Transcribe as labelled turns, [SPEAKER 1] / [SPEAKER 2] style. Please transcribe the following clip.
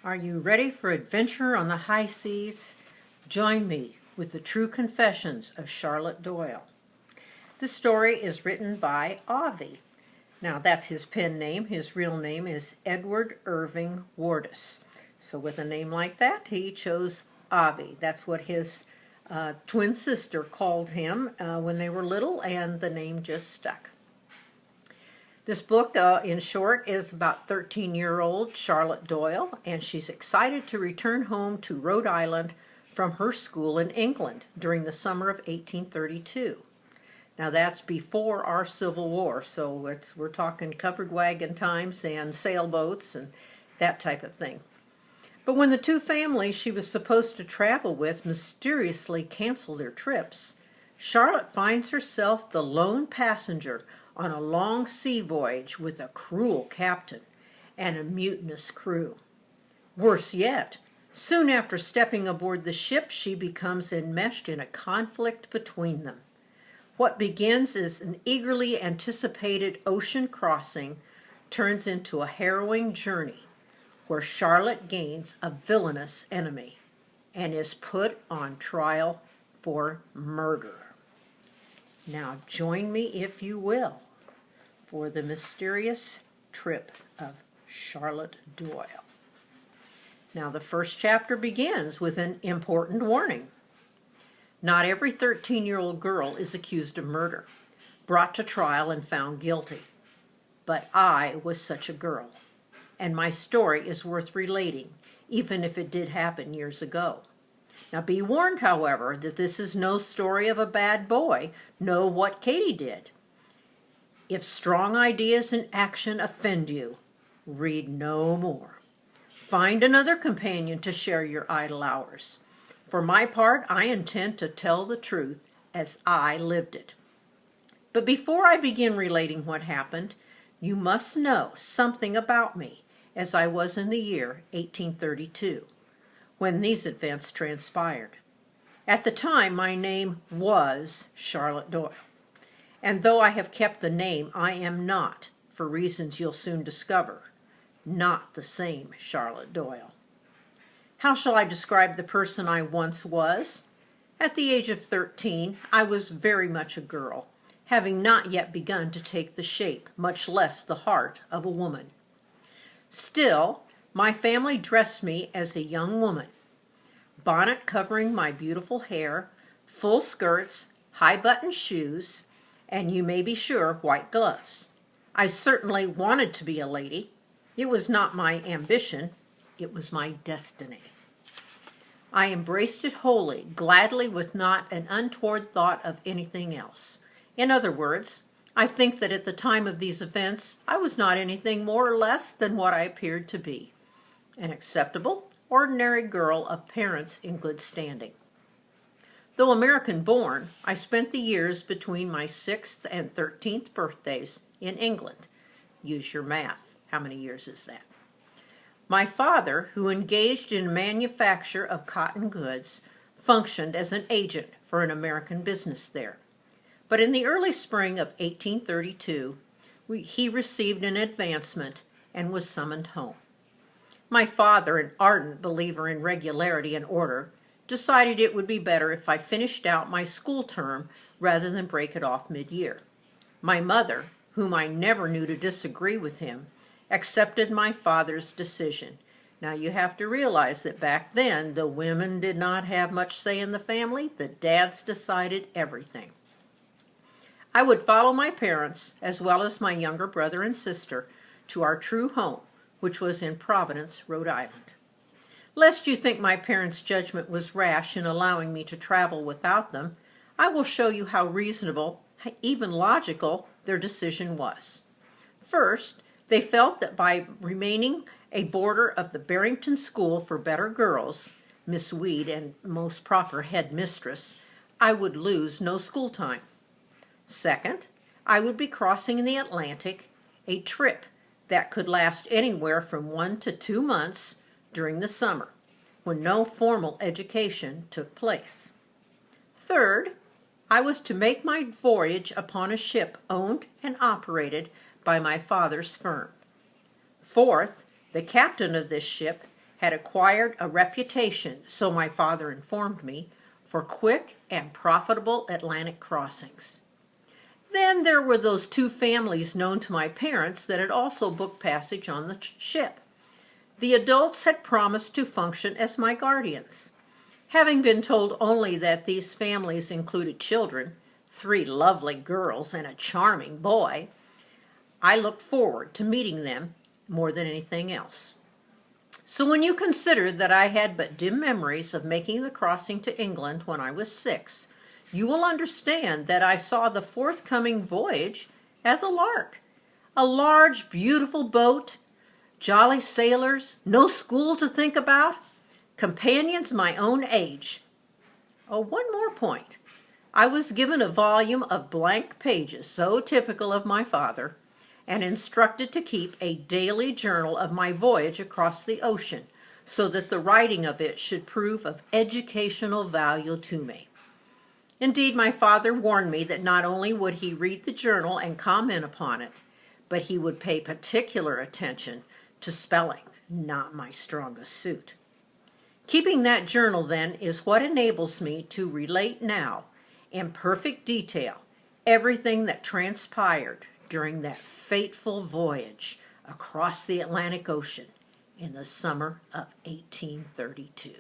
[SPEAKER 1] Are you ready for adventure on the high seas? Join me with the true confessions of Charlotte Doyle. This story is written by Avi. Now that's his pen name. His real name is Edward Irving Wardus. So with a name like that, he chose Avi. That's what his twin sister called him when they were little, and the name just stuck. This book, in short, is about 13-year-old Charlotte Doyle, and she's excited to return home to Rhode Island from her school in England during the summer of 1832. Now that's before our Civil War, so we're talking covered wagon times and sailboats and that type of thing. But when the two families she was supposed to travel with mysteriously cancel their trips, Charlotte finds herself the lone passenger on a long sea voyage with a cruel captain and a mutinous crew. Worse yet, soon after stepping aboard the ship, she becomes enmeshed in a conflict between them. What begins as an eagerly anticipated ocean crossing turns into a harrowing journey where Charlotte gains a villainous enemy and is put on trial for murder. Now join me, if you will, for the mysterious trip of Charlotte Doyle. Now the first chapter begins with an important warning. Not every 13-year-old girl is accused of murder, brought to trial and found guilty. But I was such a girl, and my story is worth relating, even if it did happen years ago. Now be warned, however, that this is no story of a bad boy. Know what Katie did. If strong ideas and action offend you, read no more. Find another companion to share your idle hours. For my part, I intend to tell the truth as I lived it. But before I begin relating what happened, you must know something about me as I was in the year 1832, when these events transpired. At the time, my name was Charlotte Doyle. And though I have kept the name, I am not, for reasons you'll soon discover, not the same Charlotte Doyle. How shall I describe the person I once was? At the age of 13, I was very much a girl, having not yet begun to take the shape, much less the heart, of a woman. Still, my family dressed me as a young woman. Bonnet covering my beautiful hair, full skirts, high-button shoes, and you may be sure white gloves. I certainly wanted to be a lady. It was not my ambition, it was my destiny. I embraced it wholly, gladly, with not an untoward thought of anything else. In other words, I think that at the time of these events, I was not anything more or less than what I appeared to be, an acceptable, ordinary girl of parents in good standing. Though American-born, I spent the years between my 6th and 13th birthdays in England. Use your math. How many years is that? My father, who engaged in manufacture of cotton goods, functioned as an agent for an American business there. But in the early spring of 1832, he received an advancement and was summoned home. My father, an ardent believer in regularity and order, decided it would be better if I finished out my school term rather than break it off mid-year. My mother, whom I never knew to disagree with him, accepted my father's decision. Now you have to realize that back then the women did not have much say in the family. The dads decided everything. I would follow my parents, as well as my younger brother and sister, to our true home, which was in Providence, Rhode Island. Lest you think my parents' judgment was rash in allowing me to travel without them, I will show you how reasonable, even logical, their decision was. First, they felt that by remaining a boarder of the Barrington School for Better Girls, Miss Weed and most proper headmistress, I would lose no school time. Second, I would be crossing the Atlantic, a trip that could last anywhere from 1 to 2 months during the summer, when no formal education took place. Third, I was to make my voyage upon a ship owned and operated by my father's firm. Fourth, the captain of this ship had acquired a reputation, so my father informed me, for quick and profitable Atlantic crossings. Then there were those two families known to my parents that had also booked passage on the ship. The adults had promised to function as my guardians. Having been told only that these families included children, 3 lovely girls and a charming boy, I looked forward to meeting them more than anything else. So when you consider that I had but dim memories of making the crossing to England when I was 6, you will understand that I saw the forthcoming voyage as a lark. A large, beautiful boat, jolly sailors, no school to think about, companions my own age. Oh, one more point. I was given a volume of blank pages, so typical of my father, and instructed to keep a daily journal of my voyage across the ocean, so that the writing of it should prove of educational value to me. Indeed, my father warned me that not only would he read the journal and comment upon it, but he would pay particular attention to spelling, not my strongest suit. Keeping that journal, then, is what enables me to relate now, in perfect detail, everything that transpired during that fateful voyage across the Atlantic Ocean in the summer of 1832.